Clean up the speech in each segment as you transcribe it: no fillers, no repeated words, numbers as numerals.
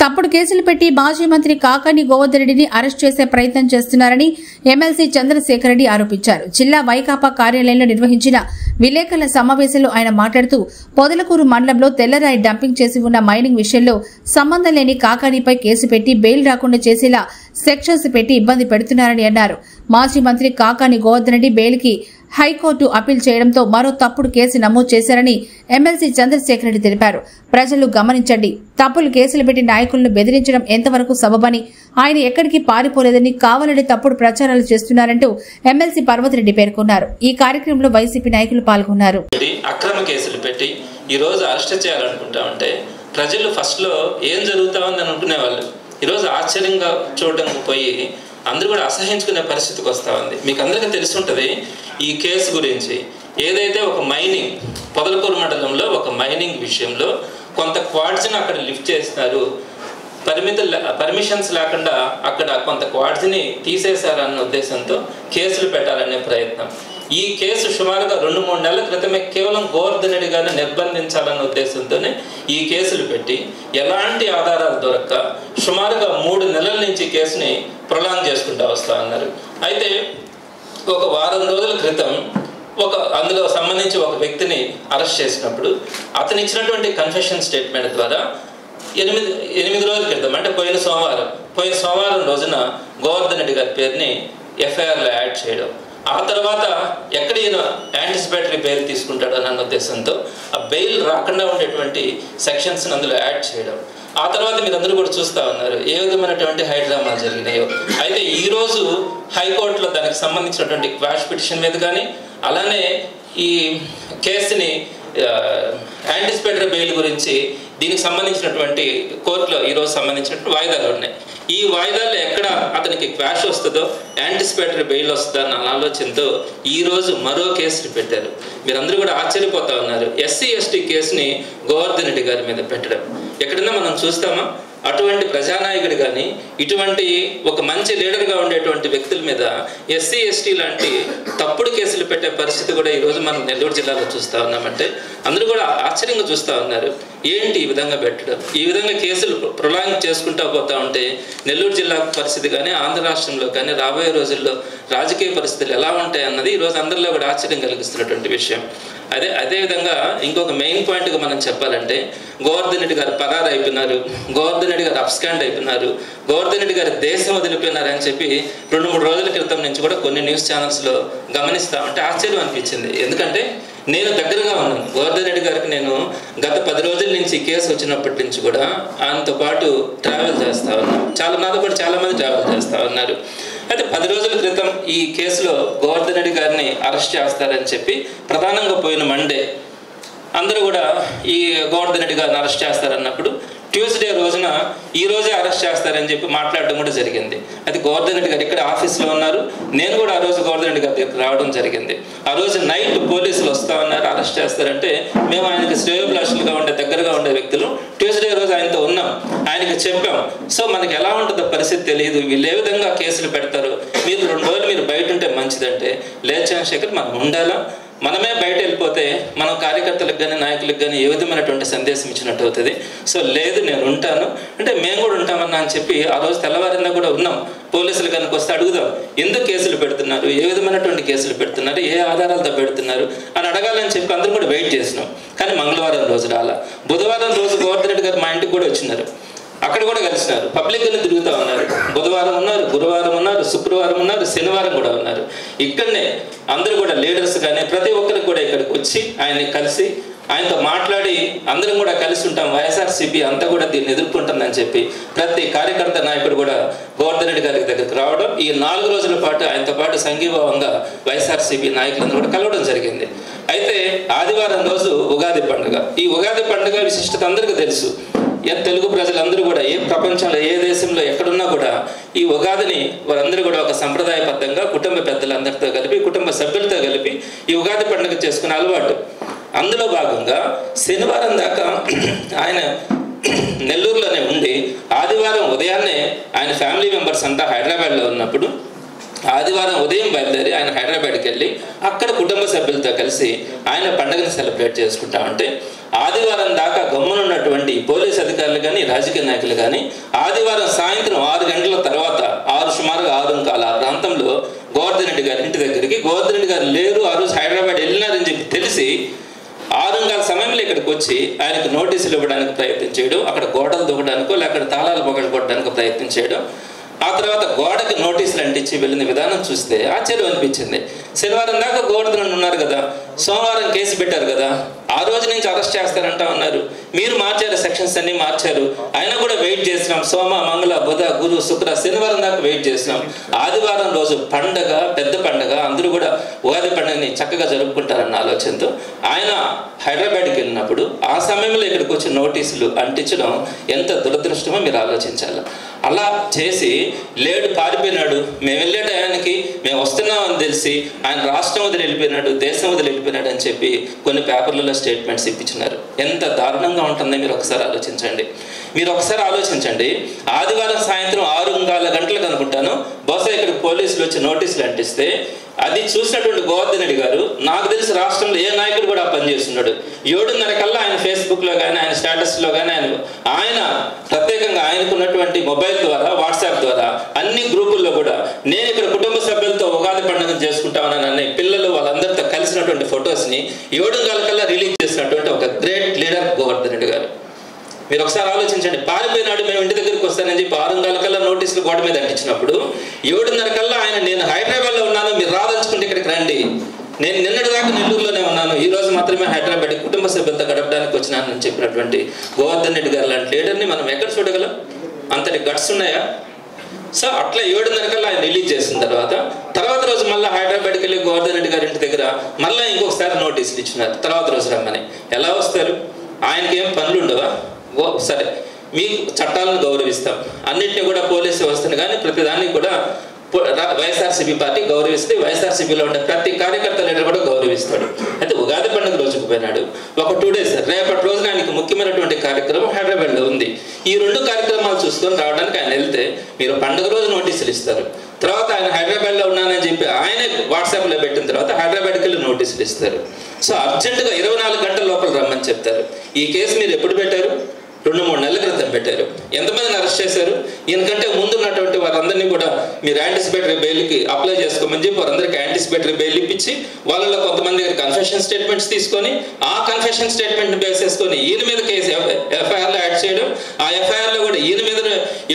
తప్పుడు కేసులు పెట్టి మాజీ మంత్రి కాకాని గోవర్ధన్ రెడ్డిని అరెస్ట్ చేసే ప్రయత్నం చేస్తున్నారని ఎమ్మెల్సీ చంద్రశేఖర్ రెడ్డి ఆరోపించారు. జిల్లా వైకాపా కార్యాలయంలో నిర్వహించిన విలేకరుల సమావేశంలో ఆయన మాట్లాడుతూ పొదలకూరు మండలంలో తెల్లరాయి డంపింగ్ చేసి ఉన్న మైనింగ్ విషయంలో సంబంధం లేని కాకానిపై కేసు పెట్టి బెయిల్ రాకుండా చేసేలా సెక్షన్స్ పెట్టి ఇబ్బంది పెడుతున్నారని అన్నారు. మాజీ మంత్రి కాకాని గోవర్ధన్ రెడ్డి బెయిల్కి హైకోర్టు అప్పీల్ చేయడంతో మరో తప్పుడు కేసు నమోదు చేశారని ఎమ్మెల్సీ చంద్రశేఖర్ రెడ్డి తెలిపారు. ప్రజలు గమనించండి, తప్పుడు కేసులు పెట్టి నాయకులను బెదిరించడం ఎంతవరకు సబబని, ఆయన ఎక్కడికి పారిపోలేదని కావాలని తప్పుడు ప్రచారాలు చేస్తున్నారంటూ ఎమ్మెల్సీ పర్వతిరెడ్డి పేర్కొన్నారు. ఈ కార్యక్రమంలో వైసీపీ నాయకులు పాల్గొన్నారు. అక్రమ కేసులు పెట్టి ఈ రోజు అరెస్ట్ చేయాలనుకుంటా ఉంటే ప్రజలు ఫస్ట్ లో ఏం జరుగుతామని అనుకునేవాళ్ళు ఈరోజు ఆశ్చర్యంగా చూడడానికి పోయి అందరూ కూడా అసహించుకునే పరిస్థితికి వస్తూ ఉంది. మీకు అందరికీ తెలిసి ఉంటుంది ఈ కేసు గురించి. ఏదైతే ఒక మైనింగ్ పొదలకూరు మండలంలో ఒక మైనింగ్ విషయంలో కొంత క్వాడ్స్ని అక్కడ లిఫ్ట్ చేస్తున్నారు, పర్మిషన్స్ లేకుండా అక్కడ కొంత క్వాడ్స్ని తీసేశారన్న ఉద్దేశంతో కేసులు పెట్టాలనే ప్రయత్నం. ఈ కేసు సుమారుగా 2-3 నెలల క్రితమే కేవలం గోవర్ధన్ రెడ్డి గారిని నిర్బంధించాలన్న ఉద్దేశంతోనే ఈ కేసులు పెట్టి ఎలాంటి ఆధారాలు దొరక్క సుమారుగా 3 నెలల నుంచి కేసుని ప్రొలాంగ్ చేసుకుంటూ వస్తూ ఉన్నారు. అయితే ఒక వారం రోజుల క్రితం అందులో సంబంధించి ఒక వ్యక్తిని అరెస్ట్ చేసినప్పుడు అతను ఇచ్చినటువంటి కన్ఫెషన్ స్టేట్మెంట్ ద్వారా 8 రోజుల క్రితం అంటే పోయిన సోమవారం రోజున గోవర్ధన్ రెడ్డి గారి పేరుని ఎఫ్ఐఆర్లో యాడ్ చేయడం, ఆ తర్వాత ఎక్కడ ఈయన యాంటిసిపేటరీ బెయిల్ తీసుకుంటాడు అన్న ఉద్దేశంతో ఆ బెయిల్ రాకుండా ఉండేటువంటి సెక్షన్స్ అందులో యాడ్ చేయడం, ఆ తర్వాత మీరు అందరూ కూడా చూస్తూ ఉన్నారు ఏ విధమైనటువంటి హైడ్రామాలు జరిగినాయో. అయితే ఈరోజు హైకోర్టులో దానికి సంబంధించినటువంటి క్వాష్ పిటిషన్ మీద కానీ అలానే ఈ కేసుని యాంటిసిపేటరీ బెయిల్ గురించి దీనికి సంబంధించినటువంటి కోర్టులో ఈరోజు సంబంధించినటువంటి వాయిదాలు ఉన్నాయి. ఈ వాయిదాల్లో ఎక్కడ అతనికి క్వాష్ వస్తుందో యాంటిసిపేటరీ బెయిల్ వస్తుందో అన్న ఆలోచనతో ఈరోజు మరో కేసుని పెట్టారు. మీరందరూ కూడా ఆశ్చర్యపోతా ఉన్నారు. ఎస్సీ ఎస్టీ కేసుని గోవర్ధన్ రెడ్డి గారి మీద పెట్టడం ఎక్కడన్నా మనం చూస్తామా? అటువంటి ప్రజానాయకుడు కానీ ఇటువంటి ఒక మంచి లీడర్గా ఉండేటువంటి వ్యక్తుల మీద ఎస్సీ ఎస్టీ లాంటి తప్పుడు కేసులు పెట్టే పరిస్థితి కూడా ఈరోజు మనం నెల్లూరు జిల్లాలో చూస్తూ ఉన్నామంటే అందరూ కూడా ఆశ్చర్యంగా చూస్తూ ఉన్నారు. ఏంటి ఈ విధంగా పెట్టడం? ఈ విధంగా కేసులు ప్రొలాంగ్ చేసుకుంటూ పోతా ఉంటే నెల్లూరు జిల్లా పరిస్థితి కానీ ఆంధ్ర రాష్ట్రంలో కానీ రాబోయే రోజుల్లో రాజకీయ పరిస్థితులు ఎలా ఉంటాయి అన్నది ఈరోజు అందరిలో కూడా ఆశ్చర్యం కలిగిస్తున్నటువంటి విషయం. అదేవిధంగా ఇంకొక మెయిన్ పాయింట్గా మనం చెప్పాలంటే గోవర్ధన్ రెడ్డి గారు పరారు అయిపోయినారు, గోవర్ధన్ రెడ్డి గారు అప్స్కాండ్ అయిపోయినారు, గోవర్ధన్ రెడ్డి గారు దేశం వదిలిపోయినారు అని చెప్పి 2-3 రోజుల క్రితం నుంచి కూడా కొన్ని న్యూస్ ఛానల్స్లో గమనిస్తా ఉంటే ఆశ్చర్యం అనిపించింది. ఎందుకంటే నేను దగ్గరగా ఉన్నాను గోవర్ధన్ రెడ్డి గారికి. నేను గత 10 రోజుల నుంచి కేసు వచ్చినప్పటి నుంచి కూడా ఆయనతో పాటు ట్రావెల్ చేస్తూ ఉన్నాను. నాతో పాటు చాలామంది ట్రావెల్ చేస్తూ ఉన్నారు. అయితే 10 రోజుల క్రితం ఈ కేసులో గోవర్ధన్ రెడ్డి గారిని అరెస్ట్ చేస్తారని చెప్పి ప్రధానంగా పోయిన మండే అందరూ కూడా ఈ గోవర్ధన్ రెడ్డి గారిని అరెస్ట్ చేస్తారన్నప్పుడు ట్యూస్డే రోజున ఈ రోజే అరెస్ట్ చేస్తారని చెప్పి మాట్లాడడం కూడా జరిగింది. అయితే గోవర్ధన్ రెడ్డి గారు ఇక్కడ ఆఫీస్లో ఉన్నారు. నేను కూడా ఆ రోజు గోవర్ధన్ రెడ్డి గారి దగ్గర రావడం జరిగింది. ఆ రోజు నైట్ పోలీసులు వస్తా ఉన్నారు, అరెస్ట్ చేస్తారంటే మేము ఆయనకి శ్రేయోభిలాషులుగా ఉండే దగ్గరగా ఉండే వ్యక్తులు ట్యూస్డే రోజు ఆయనతో ఉన్నాం, ఆయనకి చెప్పాం. సో మనకి ఎలా ఉంటుందో పరిస్థితి తెలియదు, వీళ్ళు ఏ విధంగా కేసులు పెడతారు, మీరు 2 రోజులు మీరు బయట ఉంటే మంచిదంటే లేదు చంద్రశేఖర్ మనం ఉండాలా, మనమే బయట వెళ్ళిపోతే మనం కార్యకర్తలకు కానీ నాయకులకు కానీ ఏ విధమైనటువంటి సందేశం ఇచ్చినట్టు అవుతుంది. సో లేదు నేను ఉంటాను అంటే మేము కూడా ఉంటామన్నా అని చెప్పి ఆ రోజు తెల్లవారిన కూడా ఉన్నాం. పోలీసులు కనుక వస్తే అడుగుదాం ఎందుకు కేసులు పెడుతున్నారు, ఏ విధమైనటువంటి కేసులు పెడుతున్నారు, ఏ ఆధారాలతో పెడుతున్నారు అని అడగాలని చెప్పి అందరూ కూడా వెయిట్ చేసినాం. కానీ మంగళవారం రోజు రాలా. బుధవారం రోజు గోవర్ధన్ రెడ్డి గారు మా ఇంటికి కూడా వచ్చినారు, అక్కడ కూడా కలిసినారు, పబ్లిక్గా తిరుగుతూ ఉన్నారు. బుధవారం ఉన్నారు, గురువారం ఉన్నారు, శుక్రవారం ఉన్నారు, శనివారం కూడా ఉన్నారు. ఇక్కడనే అందరూ కూడా లీడర్స్ కానీ ప్రతి ఒక్కరికి కూడా ఇక్కడికి వచ్చి ఆయన్ని కలిసి ఆయనతో మాట్లాడి అందరం కూడా కలిసి ఉంటాం, వైఎస్ఆర్సీపీ అంతా కూడా దీన్ని ఎదుర్కొంటుందని చెప్పి ప్రతి కార్యకర్త నాయకుడు కూడా గోవర్ధన్ రెడ్డి గారి దగ్గరికి రావడం, ఈ 4 రోజుల పాటు ఆయనతో పాటు సంఘీభావంగా వైఎస్ఆర్సీపీ నాయకులందరూ కూడా కలవడం జరిగింది. అయితే ఆదివారం రోజు ఉగాది పండుగ. ఈ ఉగాది పండుగ విశిష్టత అందరికీ తెలుసు. తెలుగు ప్రజలందరూ కూడా ఏ ప్రపంచంలో ఏ దేశంలో ఎక్కడున్నా కూడా ఈ ఉగాదిని వారందరూ కూడా ఒక సంప్రదాయబద్ధంగా కుటుంబ పెద్దలందరితో కలిపి కుటుంబ సభ్యులతో కలిపి ఈ ఉగాది పండుగ చేసుకునే అలవాటు. అందులో భాగంగా శనివారం దాకా ఆయన నెల్లూరులోనే ఉండి ఆదివారం ఉదయాన్నే ఆయన ఫ్యామిలీ మెంబర్స్ అంతా హైదరాబాద్లో ఉన్నప్పుడు ఆదివారం ఉదయం బయలుదేరి ఆయన హైదరాబాద్కి వెళ్ళి అక్కడ కుటుంబ సభ్యులతో కలిసి ఆయన పండుగను సెలబ్రేట్ చేసుకుంటా ఉంటే ఆదివారం దాకా గమ్మునున్నటువంటి పోలీస్ అధికారులు కానీ రాజకీయ నాయకులు కానీ ఆదివారం సాయంత్రం 6 గంటల తర్వాత సుమారుగా 6:15 ఆ ప్రాంతంలో గోవర్ధన్ రెడ్డి గారి ఇంటి దగ్గరికి గోవర్ధన్ రెడ్డి గారు లేరు, ఆ రోజు హైదరాబాద్ వెళ్ళినారని చెప్పి తెలిసి 6:15 సమయంలో ఇక్కడికి వచ్చి ఆయనకు నోటీసులు ఇవ్వడానికి ప్రయత్నం చేయడం, అక్కడ గోడలు దూకడానికో లేక తాళాలు పగలగొట్టడానికి ప్రయత్నం చేయడం, ఆ తర్వాత గోడకి నోటీసులు అంటించి వెళ్ళిన విధానం చూస్తే ఆశ్చర్యం అనిపించింది. శనివారం దాకా గోవర్ధన్ ఉన్నారు కదా, సోమవారం కేసు పెట్టారు కదా, ఆ రోజు నుంచి అరెస్ట్ చేస్తారంటా ఉన్నారు. మీరు మార్చారు, సెక్షన్స్ అన్ని మార్చారు, అయినా కూడా వెయిట్ చేసినాం. సోమ, మంగళ, బుధ, గురు, శుక్ర, శనివారం దాకా వెయిట్ చేసినాం. ఆదివారం రోజు పండగ, పెద్ద పండగ, అందరూ కూడా ఉగాది పండుగని చక్కగా జరుపుకుంటారన్న ఆలోచనతో ఆయన హైదరాబాద్కి వెళ్ళినప్పుడు ఆ సమయంలో ఇక్కడికి వచ్చి నోటీసులు అంటించడం ఎంత దురదృష్టమో మీరు ఆలోచించాలి. అలా చేసి లేడు, పారిపోయినాడు, మేము వెళ్ళే టయానికి మేము వస్తున్నామని తెలిసి ఆయన రాష్ట్రం వదిలి వెళ్ళిపోయినాడు, దేశం వదిలి వెళ్ళిపోయినాడు అని చెప్పి కొన్ని పేపర్లలో స్టేట్మెంట్స్ ఇప్పించినారు. ఎంత దారుణంగా ఉంటుందో మీరు ఒకసారి ఆలోచించండి. ఆదివారం సాయంత్రం 6:15 గంటలకు అనుకుంటాను బహుశా ఇక్కడికి పోలీసులు వచ్చి నోటీసులు అంటిస్తే అది చూసినటువంటి గోవర్ధన్ రెడ్డి గారు, నాకు తెలిసి రాష్ట్రంలో ఏ నాయకుడు కూడా పనిచేస్తున్నాడు, 7:30 కల్లా ఆయన ఫేస్బుక్లో కానీ ఆయన స్టేటస్లో కానీ ఆయన ప్రత్యేకంగా ఆయనకున్నటువంటి మొబైల్ ద్వారా, వాట్సాప్ ద్వారా అన్ని గ్రూపుల్లో కూడా నేను ఇక్కడ కుటుంబ సభ్యులతో ఉగాది పండుగ చేసుకుంటామని పిల్లలు వాళ్ళందరితో కలిసినటువంటి ఫొటోస్ని 7:15 కల్లా రిలీజ్ చేసినటువంటి ఒక గ్రేట్ లీడర్ గోవర్ధన్ రెడ్డి గారు. మీరు ఒకసారి ఆలోచించండి. పారిపోయినాడు, మేము ఇంటి దగ్గరికి వస్తానని చెప్పి 6:15 కల్లా నోటీసులు గోడ మీద అంటించినప్పుడు 7:30 కల్లా ఆయన నేను హైదరాబాద్లో ఉన్నాను, మీరు రాదలుచుకుంటే ఇక్కడికి రండి, నేను నిన్నటి దాకా నెల్లూరులోనే ఉన్నాను, ఈ రోజు మాత్రమే హైదరాబాద్ కుటుంబ సభ్యులతో గడపడానికి వచ్చినానని చెప్పినటువంటి గోవర్ధన్ రెడ్డి గారు లాంటి లీడర్ని మనం ఎక్కడ చూడగలం? అంతటి గట్స్ ఉన్నాయా? సో అట్లా 7:30 కల్లా ఆయన రిలీజ్ చేసిన తర్వాత రోజు మళ్ళీ హైదరాబాద్కి వెళ్ళి గోవర్ధన్ రెడ్డి గారి ఇంటి దగ్గర మళ్ళీ ఇంకొకసారి నోటీసులు ఇచ్చినారు, తర్వాత రోజు రమ్మని. ఎలా వస్తారు? ఆయనకి ఏం పనులు ఉండవా? సరే, మీకు చట్టాలను గౌరవిస్తాం, అన్నింటినీ కూడా పోలీసు వ్యవస్థను కానీ ప్రతిదాన్ని కూడా వైఎస్ఆర్సీపీ పార్టీ గౌరవిస్తే వైఎస్ఆర్సీపీలో ఉండే ప్రతి కార్యకర్త లీడర్ కూడా గౌరవిస్తాడు. అయితే ఉగాది పండుగ రోజుకు పోయినాడు, ఒక 2 days రేపటి రోజున ఆయనకి ముఖ్యమైనటువంటి కార్యక్రమం హైదరాబాద్లో ఉంది. ఈ 2 కార్యక్రమాలు చూసుకొని రావడానికి ఆయన వెళ్తే మీరు పండుగ రోజు నోటీసులు ఇస్తారు, తర్వాత ఆయన హైదరాబాద్లో ఉన్నానని చెప్పి ఆయన వాట్సాప్లో పెట్టిన తర్వాత హైదరాబాద్కి వెళ్ళి నోటీసులు ఇస్తారు. సో అర్జెంటుగా 24 గంటల లోపల రమ్మని చెప్తారు. ఈ కేసు మీరు ఎప్పుడు పెట్టారు? 2-3 నెలల క్రితం పెట్టారు. ఎంతమందిని అరెస్ట్ చేశారు? ఈయనకంటే ముందున్నటువంటి వారందరినీ కూడా మీరు యాంటిసిపేటరీ బెయిల్కి అప్లై చేసుకోమని చెప్పి వారందరికీ యాంటిసిపేటరీ బెయిల్ ఇప్పించి వాళ్ళలో కొంతమంది కన్ఫెషన్ స్టేట్మెంట్స్ తీసుకొని ఆ కన్ఫెషన్ స్టేట్మెంట్ని బేస్ చేసుకొని ఈయన మీద కేసు ఎఫ్ఐఆర్లో యాడ్ చేయడం, ఆ ఎఫ్ఐఆర్లో కూడా ఈయన మీద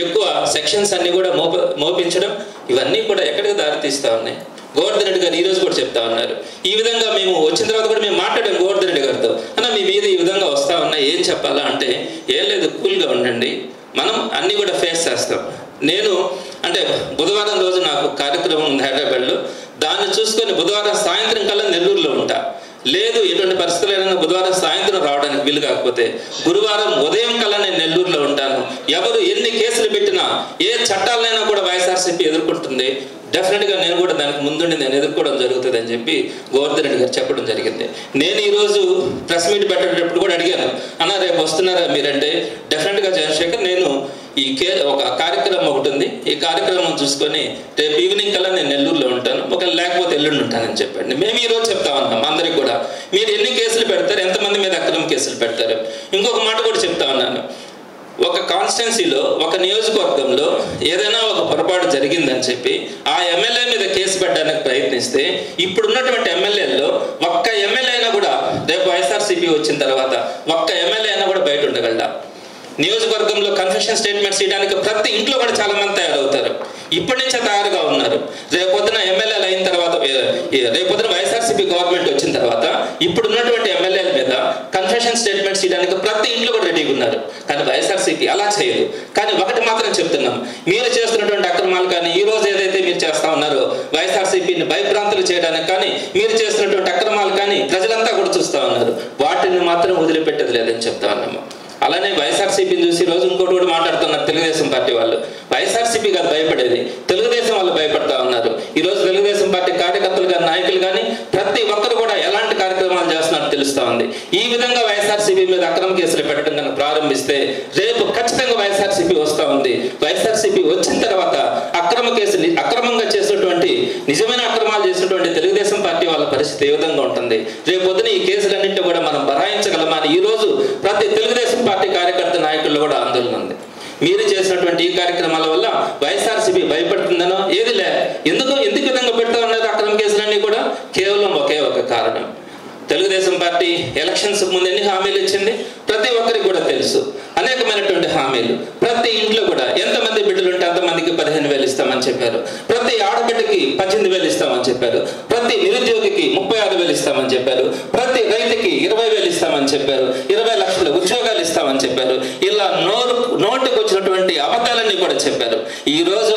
ఎక్కువ సెక్షన్స్ అన్ని కూడా మోపించడం, ఇవన్నీ కూడా ఎక్కడికి దారితీస్తా ఉన్నాయి? గోవర్ధన్ రెడ్డి గారు ఈరోజు కూడా చెప్తా ఉన్నారు. ఈ విధంగా మేము వచ్చిన తర్వాత కూడా మేము మాట్లాడాం గోవర్ధన్ రెడ్డి గారితో, అన్న మీ మీద ఈ విధంగా వస్తా ఉన్నా, ఏం చెప్పాలా అంటే ఏం లేదు, కూల్గా ఉండండి, మనం అన్నీ కూడా ఫేస్ చేస్తాం. నేను అంటే బుధవారం రోజు నాకు కార్యక్రమం ఉంది హైదరాబాద్లో, దాన్ని చూసుకొని బుధవారం సాయంత్రం కల్లా నెల్లూరులో ఉంటా. లేదు ఎటువంటి పరిస్థితులైనా బుధవారం సాయంత్రం రావడానికి వీలు కాకపోతే గురువారం ఉదయం కల్లా నేను నెల్లూరులో ఉంటాను. ఎవరు ఎన్ని కేసులు పెట్టినా ఏ చట్టాలైనా కూడా వైఎస్ఆర్సీపీ ఎదుర్కొంటుంది, డెఫినెట్గా నేను కూడా దానికి ముందుండి నేను ఎదుర్కోవడం జరుగుతుంది అని చెప్పి గోవర్ధన్ రెడ్డి గారు చెప్పడం జరిగింది. నేను ఈరోజు ప్రెస్ మీట్ పెట్టేటప్పుడు కూడా అడిగాను, అన్న రేపు వస్తున్నారా మీరంటే, డెఫినెట్గా చంద్రశేఖర్ నేను ఒక కార్యక్రమం ఒకటి ఉంది, ఈ కార్యక్రమం చూసుకొని రేపు ఈవినింగ్ కల్లా నేను నెల్లూరులో ఉంటాను, ఒకవేళ లేకపోతే ఎల్లుండి ఉంటానని చెప్పండి. మేము ఈరోజు చెప్తా ఉన్నాం అందరికి కూడా, మీరు ఎన్ని కేసులు పెడతారు, ఎంతమంది మీద అక్రమ కేసులు పెడతారు. ఇంకొక మాట కూడా చెప్తా ఉన్నాను, ఒక కాన్స్టిట్యున్సీలో ఒక నియోజకవర్గంలో ఏదైనా ఒక పొరపాటు జరిగిందని చెప్పి ఆ ఎమ్మెల్యే మీద కేసు పెట్టడానికి ప్రయత్నిస్తే ఇప్పుడున్నటువంటి ఎమ్మెల్యేల్లో ఒక్క ఎమ్మెల్యే అయినా కూడా రేపు వైఎస్ఆర్సీపీ వచ్చిన తర్వాత ఒక్క ఎమ్మెల్యే అయినా కూడా బయట ఉండగలడా? నియోజకవర్గంలో కన్ఫెషన్ స్టేట్మెంట్స్ ఇవ్వడానికి ప్రతి ఇంట్లో కూడా చాలా మంది తయారవుతారు, ఇప్పటి నుంచే తయారుగా ఉన్నారు. రేపొద్దున ఎమ్మెల్యేలు అయిన తర్వాత, రేపొద్దున వైఎస్ఆర్సీపీ గవర్నమెంట్ వచ్చిన తర్వాత ఇప్పుడు ఉన్నటువంటి ఎమ్మెల్యేల మీద కన్ఫెషన్ స్టేట్మెంట్స్ ఇవ్వడానికి ప్రతి ఇంట్లో కూడా రెడీగా ఉన్నారు. కానీ వైఎస్ఆర్సీపీ అలా చేయదు. కానీ ఒకటి మాత్రం చెప్తున్నాం, మీరు చేస్తున్నటువంటి అక్రమాలు కానీ ఈ రోజు ఏదైతే మీరు చేస్తా ఉన్నారో వైఎస్ఆర్సీపీని భయభ్రాంతులు చేయడానికి కానీ మీరు చేస్తున్నటువంటి అక్రమాలు కానీ ప్రజలంతా కూడా చూస్తూ ఉన్నారు, వాటిని మాత్రం వదిలిపెట్టేది లేదని చెప్తా ఉన్నాము. అలానే వైఎస్ఆర్సీపీని చూసి రోజు ఇంకోటి కూడా మాట్లాడుతున్నారు తెలుగుదేశం పార్టీ వాళ్ళు. వైఎస్ఆర్సీపీ కాదు భయపడేది, తెలుగుదేశం వాళ్ళు భయపడతా ఉన్నారు. ఈరోజు తెలుగుదేశం పార్టీ కార్యకర్తలు కానీ నాయకులు కానీ ప్రతి ఒక్కరు కూడా ఎలాంటి కార్యక్రమాలు చేస్తున్నట్టు తెలుస్తా ఉంది. ఈ విధంగా వైఎస్ఆర్సీపీ మీద అక్రమ కేసులు పెట్టడం కనుక ప్రారంభిస్తే రేపు ఖచ్చితంగా వైఎస్ఆర్సీపీ వస్తూ ఉంది. వైఎస్ఆర్సీపీ వచ్చిన తర్వాత అక్రమ అక్రమంగా చేసినటువంటి నిజమైన అక్రమాలు చేసినటువంటి తెలుగుదేశం పార్టీ వాళ్ళ పరిస్థితి ఏ విధంగా ఉంటుంది? రేపు పొద్దున ఈ కేసులన్నింటి కూడా మనం బరాయించగలమా అని ఈరోజు ప్రతి తెలుగుదేశం పార్టీ కార్యకర్త నాయకుల్లో కూడా ఆందోళన ఉంది. మీరు చేసినటువంటి ఈ కార్యక్రమాల వల్ల వైఎస్ఆర్సీపీ భయపడుతుందనో ఏది లే. ఎందుకు విధంగా పెడతా ఉన్నారు అక్రమ కేసులన్నీ కూడా? కేవలం ఒకే ఒక కారణం. తెలుగుదేశం పార్టీ ఎలక్షన్స్ ముందు ఎన్ని హామీలు ఇచ్చింది ప్రతి ఒక్కరికి కూడా తెలుసు. అనేకమైనటువంటి హామీలు. ప్రతి ఇంట్లో కూడా ఎంతమంది బిడ్డలు ఉంటే అంతమందికి 15,000 ఇస్తామని చెప్పారు. ప్రతి ఆడబిడ్డకి 18,000 ఇస్తామని చెప్పారు. ప్రతి నిరుద్యోగికి 36,000 ఇస్తామని చెప్పారు. ప్రతి రైతుకి 20,000 ఇస్తామని చెప్పారు. 20 లక్షల ఉద్యోగాలు ఇస్తామని చెప్పారు. ఇలా నోటికి వచ్చినటువంటి అబద్ధాలన్నీ కూడా చెప్పారు. ఈ రోజు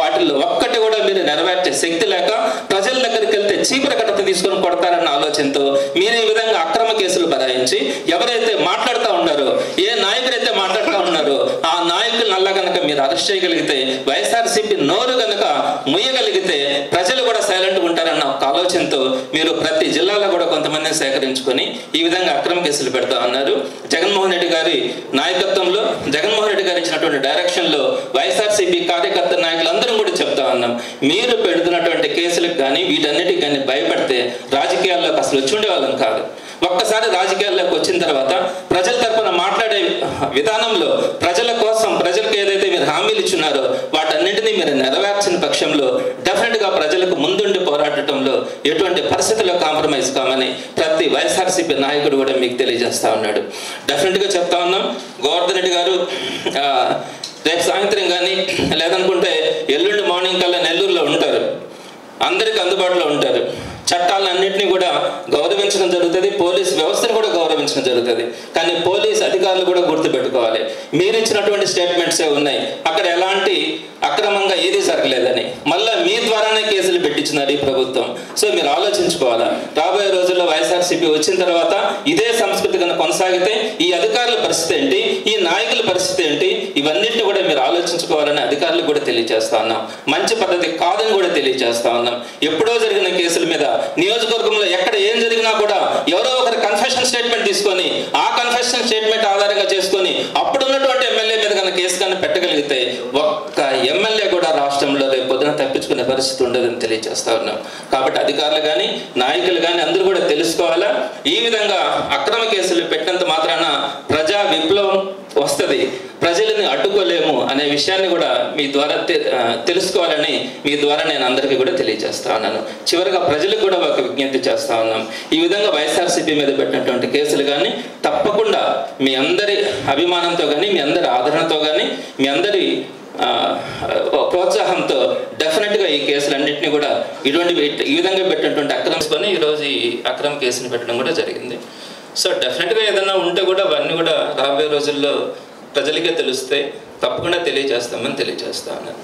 వాటిల్లో ఒక్కటి కూడా మీరు నెరవేర్చే శక్తి లేక ప్రజల దగ్గరికి వెళ్తే చీపుర కట్టత తీసుకొని కొడతారన్న ఆలోచనతో మీరు ఈ విధంగా అక్రమ కేసులు బరాయించి ఎవరైతే మాట్లాడుతూ ఉన్నారో, ఏ నాయకుడైతే మాట్లాడుతూ ఉన్నారో ఆ నాయకులు నల్ల కనుక మీరు అరెస్ట్ చేయగలిగితే, వైఎస్ఆర్సీపీ నోరు కనుక ముయ్యగలిగితే ప్రజలు కూడా సైలెంట్గా ఉంటారన్న ఒక ఆలోచనతో మీరు ప్రతి జిల్లాలో కూడా కొంతమందిని సేకరించుకొని ఈ విధంగా అక్రమ కేసులు పెడతా ఉన్నారు. జగన్మోహన్ రెడ్డి గారి నాయకత్వంలో, జగన్మోహన్ రెడ్డి గారు ఇచ్చినటువంటి డైరెక్షన్లో వైఎస్ఆర్సీపీ కార్యకర్త నాయకులందరం కూడా చెప్తా ఉన్నాం, మీరు పెడుతున్నటువంటి కేసులకు కానీ వీటన్నిటికి కానీ భయపడితే రాజకీయాల్లోకి అసలు వచ్చి ఉండేవాళ్ళం కాదు. ఒక్కసారి రాజకీయాల్లోకి వచ్చిన తర్వాత ప్రజల తరఫున మాట్లాడే విధానంలో ప్రజల కోసం, ప్రజలకు ఏదైతే మీరు హామీలు ఇచ్చున్నారో వాటన్నింటినీ మీరు నెరవేర్చిన పక్షంలో డెఫినెట్గా ప్రజలకు ముందుండి పోరాడటంలో ఎటువంటి పరిస్థితుల్లో కాంప్రమైజ్ కామని ప్రతి వైఎస్ఆర్సీపీ నాయకుడు కూడా మీకు తెలియజేస్తా ఉన్నాడు. డెఫినెట్గా చెప్తా ఉన్నాం, గోవర్ధన్ రెడ్డి గారు రేపు సాయంత్రం కానీ లేదనుకుంటే ఎల్లుండి మార్నింగ్ కల్లా నెల్లూరులో ఉంటారు. అందరికి అందుబాటులో ఉంటారు. చట్టాలన్నింటినీ కూడా గౌరవించడం జరుగుతుంది. పోలీస్ వ్యవస్థను కూడా గౌరవించడం జరుగుతుంది. కానీ పోలీస్ అధికారులు కూడా గుర్తుపెట్టుకోవాలి, మీరు ఇచ్చినటువంటి స్టేట్మెంట్సే ఉన్నాయి, అక్కడ ఎలాంటి అక్రమంగా ఏది జరగలేదని. మళ్ళీ మీ ద్వారానే కేసులు పెట్టించినారు ఈ ప్రభుత్వం. సో మీరు ఆలోచించుకోవాలా, రాబోయే రోజుల్లో వైఎస్ఆర్సీపీ వచ్చిన తర్వాత ఇదే సంస్కృతి కనుక కొనసాగితే ఈ అధికారుల పరిస్థితి ఏంటి, ఈ నాయకుల పరిస్థితి ఏంటి, ఇవన్నింటినీ కూడా మీరు ఆలోచించుకోవాలని అధికారులు కూడా తెలియజేస్తా ఉన్నాం. మంచి పద్ధతి కాదని కూడా తెలియజేస్తా ఉన్నాం. ఎప్పుడో జరిగిన కేసుల మీద నియోజకవర్గంలో ఎక్కడ ఏం జరిగినా కూడా ఎవరో ఒకరి కన్ఫెషన్ స్టేట్మెంట్ తీసుకొని ఆ కన్ఫెషన్ స్టేట్మెంట్ ఆధారంగా చేసుకొని అప్పుడున్నటువంటి ఎమ్మెల్యే మీద కనుక కేసు కన్నా పెట్టగలిగితే ఒక్క ఎమ్మెల్యే కూడా రాష్ట్రంలో రేపు పొద్దున తప్పించుకునే పరిస్థితి ఉండదని తెలియజేస్తా ఉన్నాం. కాబట్టి అధికారులు కానీ నాయకులు కానీ అందరూ కూడా తెలుసుకోవాలా, ఈ విధంగా అక్రమ కేసులు పెట్టినంత మాత్రాన ప్రజా విప్లవం వస్తుంది, ప్రజలని అడ్డుకోలేము అనే విషయాన్ని కూడా మీ ద్వారా తెలుసుకోవాలని మీ ద్వారా నేను అందరికీ కూడా తెలియజేస్తా ఉన్నాను. చివరిగా ప్రజలకు కూడా ఒక విజ్ఞప్తి చేస్తా ఉన్నాం, ఈ విధంగా వైఎస్ఆర్సీపీ మీద పెట్టినటువంటి కేసులు కానీ తప్పకుండా మీ అందరి అభిమానంతో కానీ, మీ అందరి ఆదరణతో కానీ, మీ అందరి ప్రోత్సాహంతో డెఫినెట్గా ఈ కేసులన్నింటినీ కూడా ఈ విధంగా పెట్టినటువంటి అక్రమని ఈరోజు ఈ అక్రమ కేసుని పెట్టడం కూడా జరిగింది. సో డెఫినెట్గా ఏదైనా ఉంటే కూడా అవన్నీ కూడా రాబోయే రోజుల్లో ప్రజలకే తెలుస్తాయి, తప్పకుండా తెలియజేస్తామని తెలియజేస్తా ఉన్నాను.